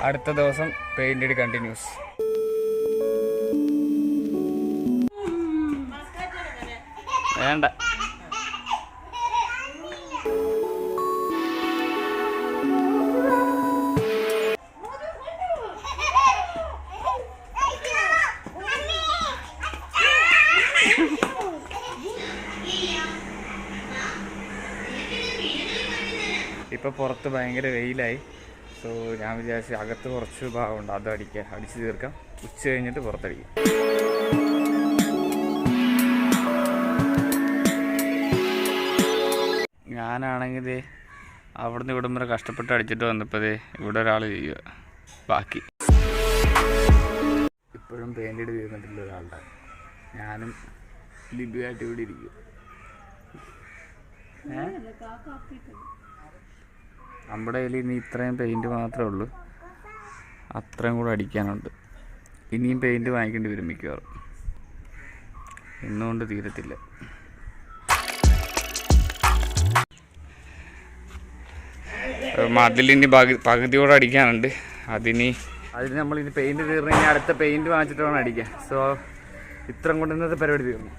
അടുത്ത ദിവസം paint continuous. വേണ്ട, ഇപ്പോൾ പുറത്ത് ഭയങ്കര വെയിലായി. സോ ഞാൻ വിചാരിച്ചു അകത്ത് കുറച്ച് ഭാഗമുണ്ട്, അത് അടിച്ച് തീർക്കാം. ഉച്ച കഴിഞ്ഞിട്ട് പുറത്തടിക്കാം. ഞാനാണെങ്കിൽ അവിടുന്ന് ഇവിടം വരെ കഷ്ടപ്പെട്ട് അടിച്ചിട്ട് വന്നപ്പോൾ ഇവിടെ ഒരാൾ ചെയ്യുക ബാക്കി. ഇപ്പോഴും പെയിൻ്റ് തീർന്നിട്ടില്ല ഒരാളുടെ. ഞാനും ലിബിയായിട്ട് ഇവിടെ ഇരിക്കും. നമ്മുടെ കയ്യിൽ ഇനി ഇത്രയും പെയിൻറ്റ് മാത്രമേ ഉള്ളൂ, അത്രയും കൂടെ അടിക്കാനുണ്ട്. ഇനിയും പെയിൻറ്റ് വാങ്ങിക്കേണ്ടി വരും മിക്കവാറും. ഇന്നുകൊണ്ട് തീരത്തില്ല. മതിലിനി പകുതിയോടെ അടിക്കാനുണ്ട്. അതിന് നമ്മളിനി പെയിൻറ്റ് തീർന്നു കഴിഞ്ഞാൽ അടുത്ത പെയിൻറ്റ് വാങ്ങിച്ചിട്ട് വേണം അടിക്കാൻ. സോ ഇത്രയും കൊണ്ട് ഇന്നത്തെ പരിപാടി തീർന്നു.